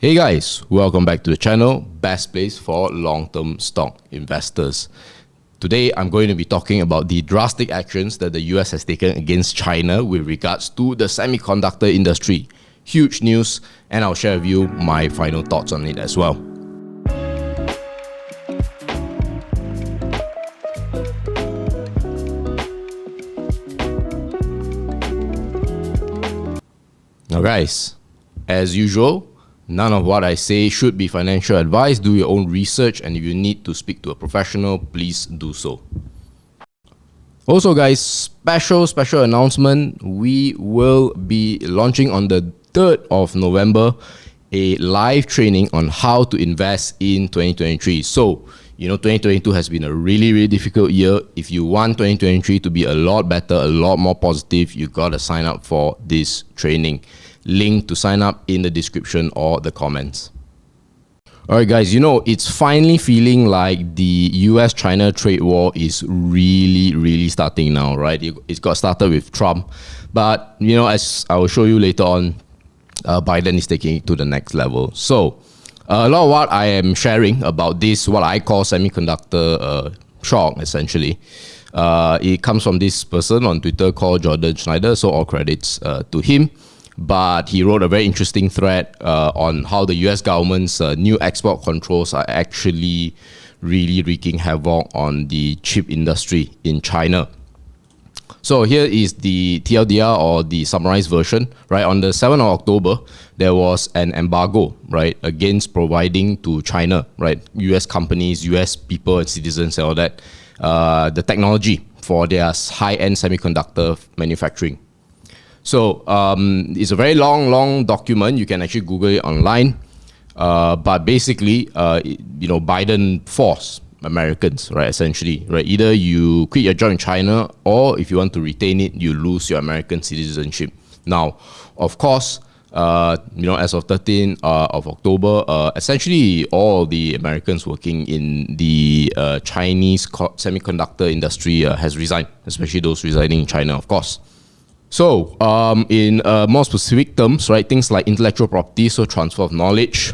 Hey guys, welcome back to the channel, best place for long-term stock investors. Today, I'm going to be talking about the drastic actions that the US has taken against China with regards to the semiconductor industry. Huge news, and I'll share with you my final thoughts on it as well. Now guys, as usual, none of what I say should be financial advice. Do your own research, and if you need to speak to a professional, please do so. Also guys, special announcement. We will be launching on the 3rd of November a live training on how to invest in 2023. So, 2022 has been a really difficult year. If you want 2023 to be a lot better, a lot more positive, you gotta sign up for this training. Link to sign up in the description or the comments. Alright guys, it's finally feeling like the US-China trade war is really starting now, right? It got started with Trump, but as I will show you later on, Biden is taking it to the next level. So a lot of what I am sharing about this, what I call semiconductor shock, essentially, it comes from this person on Twitter called Jordan Schneider, so all credits to him. But he wrote a very interesting thread on how the US government's new export controls are actually really wreaking havoc on the chip industry in China. So here is the TLDR, or the summarized version, right? On the 7th of October, there was an embargo, right, against providing to China, right, US companies, US people and citizens and all that, the technology for their high-end semiconductor manufacturing. So it's a very long document. You can actually Google it online. But basically, Biden forced Americans, right, essentially, right? Either you quit your job in China, or if you want to retain it, you lose your American citizenship. Now, of course, as of 13th of October, essentially all the Americans working in the Chinese semiconductor industry has resigned, especially those residing in China, of course. So, in more specific terms, right, things like intellectual property, so transfer of knowledge,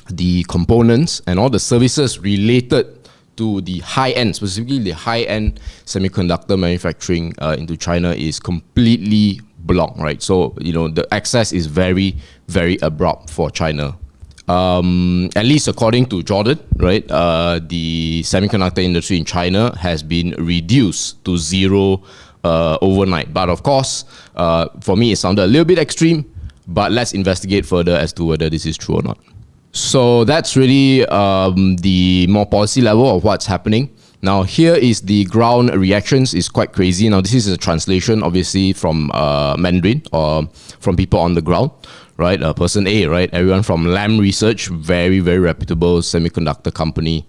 the components, and all the services related to the high-end, specifically the high-end semiconductor manufacturing into China is completely blocked, right? So, the access is very abrupt for China. At least according to Jordan, right, the semiconductor industry in China has been reduced to zero overnight. But of course, for me, it sounded a little bit extreme, but let's investigate further as to whether this is true or not. So that's really the more policy level of what's happening. Now, here is the ground reactions. It's quite crazy. Now, this is a translation, obviously, from Mandarin, or from people on the ground, right? Person A, right? Everyone from Lam Research, very reputable semiconductor company,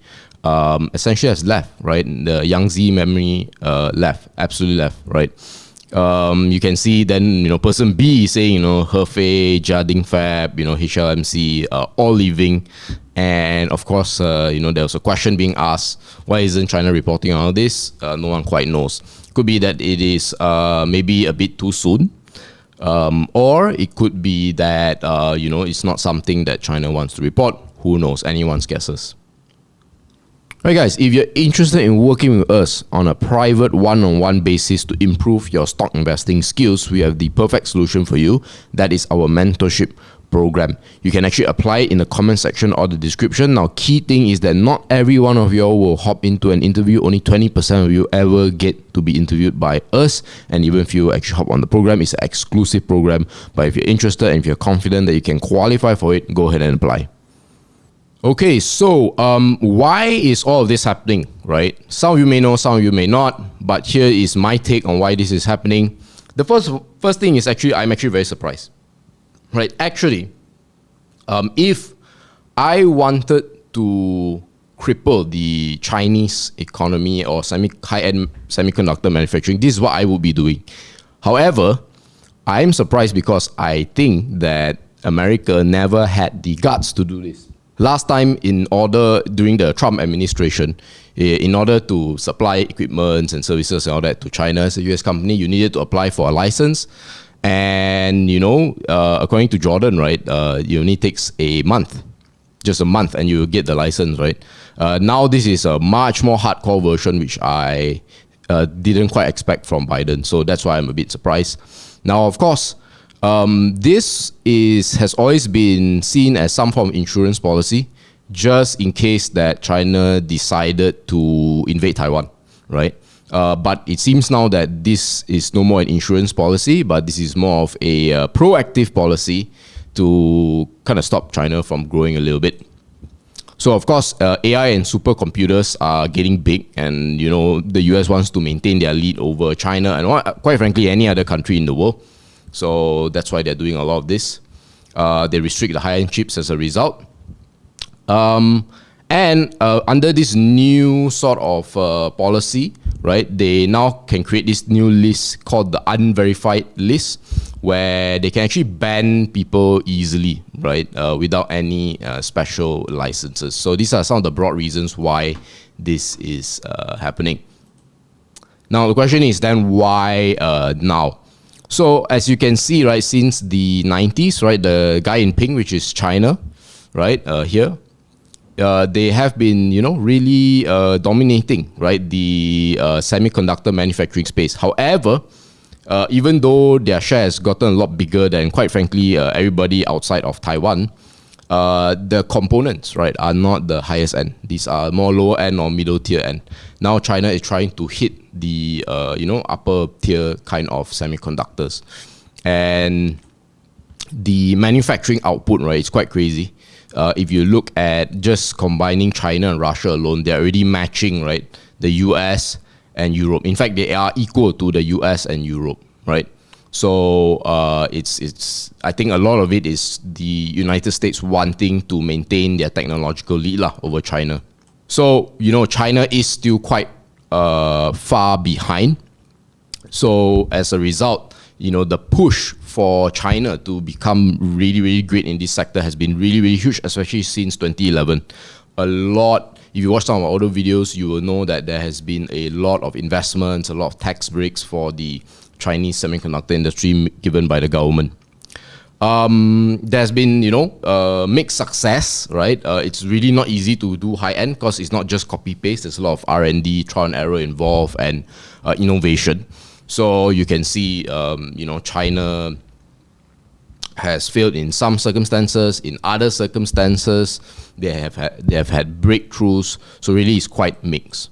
essentially has left, right? The Yangtze memory left, absolutely left, right? You can see then, person B saying, Hefei, Jiading Fab, HLMC, all leaving. And of course, there was a question being asked, why isn't China reporting on all this? No one quite knows. Could be that it is maybe a bit too soon. Or it could be that, it's not something that China wants to report. Who knows? Anyone's guesses. Alright guys, if you're interested in working with us on a private one-on-one basis to improve your stock investing skills, we have the perfect solution for you. That is our Mentorship Program. You can actually apply it in the comment section or the description. Now, key thing is that not every one of you will hop into an interview. Only 20% of you ever get to be interviewed by us. And even if you actually hop on the program, it's an exclusive program. But if you're interested and if you're confident that you can qualify for it, go ahead and apply. Okay, so why is all of this happening, right? Some of you may know, some of you may not, but here is my take on why this is happening. The first thing is I'm actually very surprised, right? Actually, if I wanted to cripple the Chinese economy or high-end semiconductor manufacturing, this is what I would be doing. However, I'm surprised because I think that America never had the guts to do this. Last time, during the Trump administration, in order to supply equipment and services and all that to China as a US company, you needed to apply for a license. And, according to Jordan, right, it only takes a month, just a month, and you get the license, right? Now this is a much more hardcore version, which I didn't quite expect from Biden. So that's why I'm a bit surprised. Now, of course, this has always been seen as some form of insurance policy, just in case that China decided to invade Taiwan, right? But it seems now that this is no more an insurance policy, but this is more of a proactive policy to kind of stop China from growing a little bit. So, of course, AI and supercomputers are getting big, and, the US wants to maintain their lead over China and, quite frankly, any other country in the world. So that's why they're doing a lot of this. They restrict the high-end chips as a result. And under this new sort of policy, right, they now can create this new list called the unverified list, where they can actually ban people easily, right, without any special licenses. So these are some of the broad reasons why this is happening. Now, the question is then why now? So as you can see, right, since the 90s, right, the guy in pink, which is China, right, here, they have been, really dominating, right, the semiconductor manufacturing space. However, even though their share has gotten a lot bigger than, quite frankly, everybody outside of Taiwan, the components, right, are not the highest end. These are more lower end or middle tier end. Now China is trying to hit the, upper tier kind of semiconductors. And the manufacturing output, right, is quite crazy. If you look at just combining China and Russia alone, they're already matching, right, the US and Europe. In fact, they are equal to the US and Europe, right? So I think a lot of it is the United States wanting to maintain their technological lead over China. So, China is still quite far behind. So as a result, the push for China to become really, really great in this sector has been really, really huge, especially since 2011. If you watch some of our older videos, you will know that there has been a lot of investments, a lot of tax breaks for the Chinese semiconductor industry given by the government. There's been, mixed success, right? It's really not easy to do high-end because it's not just copy-paste. There's a lot of R&D, trial and error involved, and innovation. So you can see, China has failed in some circumstances. In other circumstances, they have had breakthroughs. So really, it's quite mixed.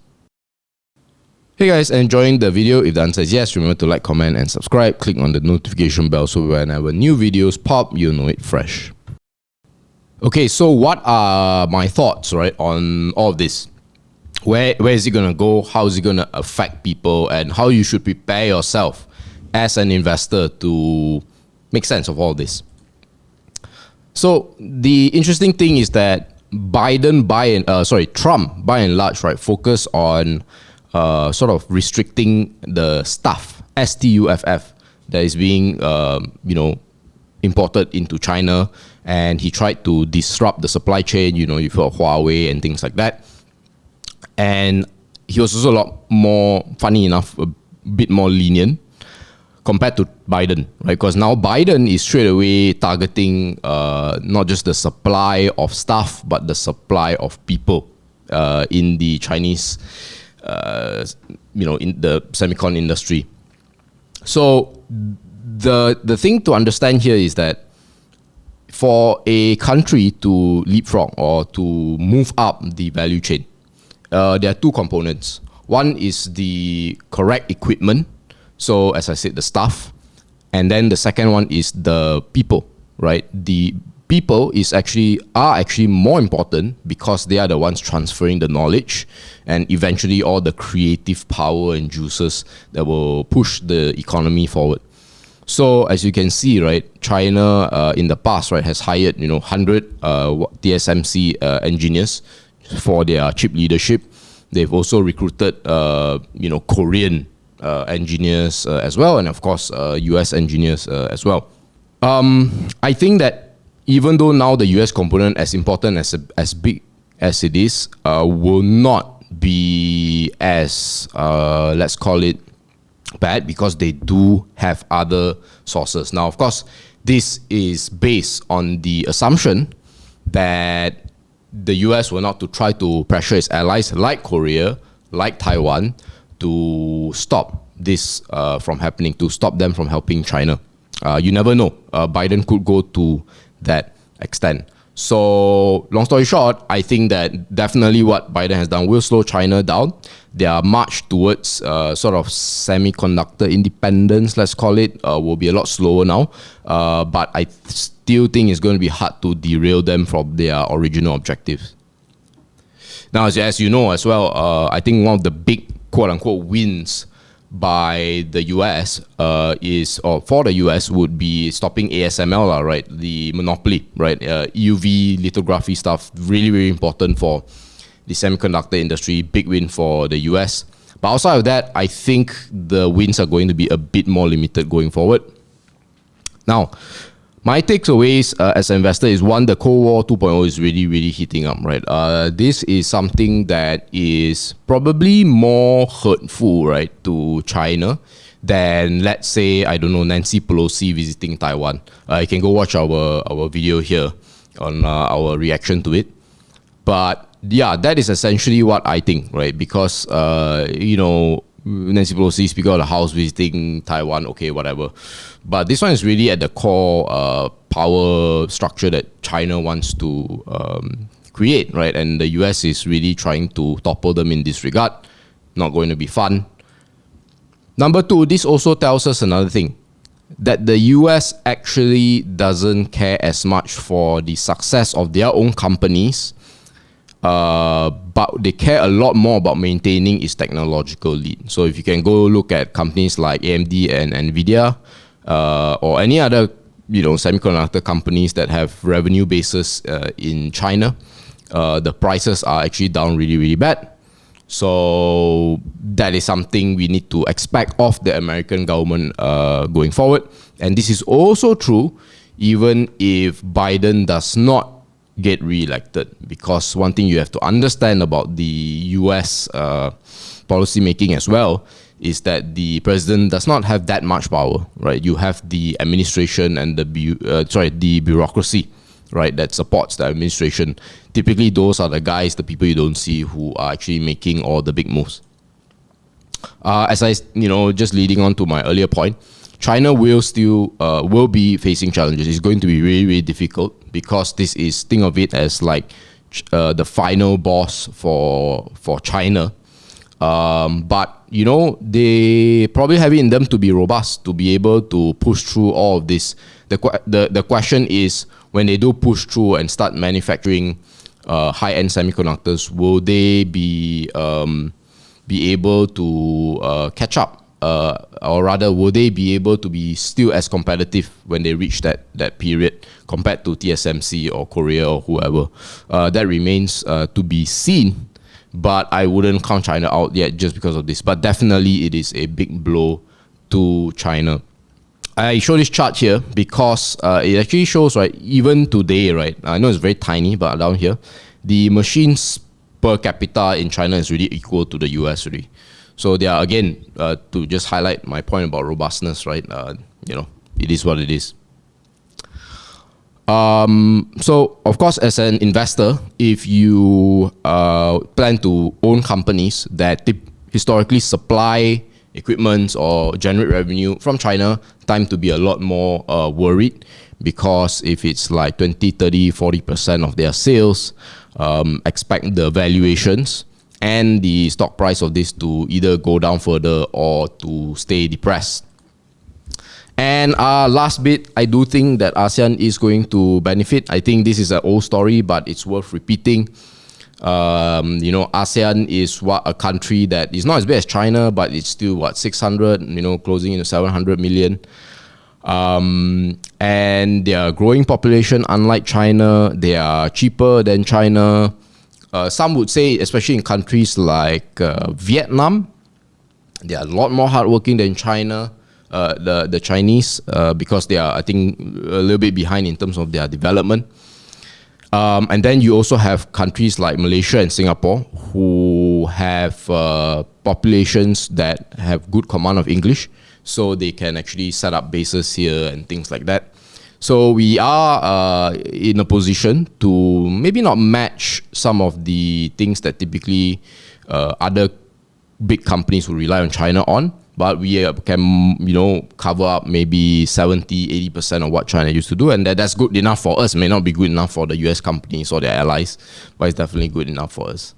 Hey guys, enjoying the video? If the answer is yes, remember to like, comment, and subscribe. Click on the notification bell so whenever new videos pop, you'll know it fresh. Okay, so what are my thoughts, right, on all of this? Where is it going to go? How is it going to affect people? And how you should prepare yourself as an investor to make sense of all this. So the interesting thing is that Trump, by and large, right, focus on sort of restricting the stuff, STUFF, that is being, imported into China. And he tried to disrupt the supply chain, you've heard of Huawei and things like that. And he was also a lot more, funny enough, a bit more lenient compared to Biden, right? Because now Biden is straight away targeting not just the supply of stuff, but the supply of people in the Chinese, in the semicon industry. So the thing to understand here is that for a country to leapfrog or to move up the value chain, there are two components. One is the correct equipment. So as I said, the staff. And then the second one is the people, right? The people are actually more important because they are the ones transferring the knowledge and eventually all the creative power and juices that will push the economy forward. So as you can see, right, China in the past, right, has hired 100 TSMC engineers for their chip leadership. They've also recruited Korean engineers as well, and of course US engineers as well. I think that even though now the US component, as important as big as it is, will not be as let's call it bad because they do have other sources. Now, of course, this is based on the assumption that the US will not to try to pressure its allies like Korea, like Taiwan, to stop this from happening, to stop them from helping China. You never know. Biden could go to that extent. So, long story short, I think that definitely what Biden has done will slow China down. Their march towards sort of semiconductor independence, let's call it, will be a lot slower now. But I still think it's going to be hard to derail them from their original objectives. Now, as you know as well, I think one of the big quote-unquote wins by the US for the US would be stopping ASML, right? The monopoly, right? EUV lithography stuff, really, really important for the semiconductor industry. Big win for the US. But outside of that, I think the wins are going to be a bit more limited going forward. Now, my takeaways as an investor is one, the Cold War 2.0 is really, really heating up, right? This is something that is probably more hurtful, right, to China than, let's say, I don't know, Nancy Pelosi visiting Taiwan. You can go watch our video here on our reaction to it. But yeah, that is essentially what I think, right? Because, Nancy Pelosi, Speaker of the House, visiting Taiwan, okay, whatever. But this one is really at the core power structure that China wants to create, right? And the US is really trying to topple them in this regard. Not going to be fun. Number two, this also tells us another thing, that the US actually doesn't care as much for the success of their own companies, but they care a lot more about maintaining its technological lead. So if you can go look at companies like AMD and Nvidia, or any other semiconductor companies that have revenue bases in China, the prices are actually down really, really bad. So that is something we need to expect of the American government going forward. And this is also true even if Biden does not get re-elected, because one thing you have to understand about the US policy making as well is that the president does not have that much power, right? You have the administration and the bureaucracy, right, that supports the administration. Typically, those are the guys, the people you don't see, who are actually making all the big moves. As I, just leading on to my earlier point, China will still will be facing challenges. It's going to be really, really difficult because this is, think of it as like the final boss for China. But they probably have it in them to be robust, to be able to push through all of this. The question is, when they do push through and start manufacturing high-end semiconductors, will they be able to catch up? Or rather, will they be able to be still as competitive when they reach that period compared to TSMC or Korea or whoever? That remains to be seen. But I wouldn't count China out yet just because of this. But definitely it is a big blow to China. I show this chart here because it actually shows, right, even today, right, I know it's very tiny, but down here, the machines per capita in China is really equal to the US already. So they are, again, to just highlight my point about robustness, right, it is what it is. So, of course, as an investor, if you plan to own companies that historically supply equipment or generate revenue from China, time to be a lot more worried, because if it's like 20, 30, 40% of their sales, expect the valuations and the stock price of this to either go down further or to stay depressed. And last bit, I do think that ASEAN is going to benefit. I think this is an old story, but it's worth repeating. ASEAN is a country that is not as big as China, but it's still 600, closing into 700 million. And their growing population, unlike China, they are cheaper than China. Some would say, especially in countries like Vietnam, they are a lot more hardworking than China. The Chinese, because they are, I think, a little bit behind in terms of their development. And then you also have countries like Malaysia and Singapore who have populations that have good command of English, so they can actually set up bases here and things like that. So we are in a position to maybe not match some of the things that typically other big companies will rely on China on, but we can, cover up maybe 70-80% of what China used to do, and that's good enough for us. It may not be good enough for the US companies or their allies, but it's definitely good enough for us.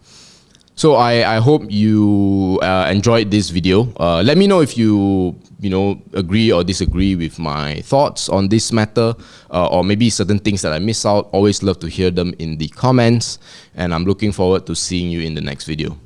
So I hope you enjoyed this video. Let me know if you agree or disagree with my thoughts on this matter, or maybe certain things that I miss out. Always love to hear them in the comments, and I'm looking forward to seeing you in the next video.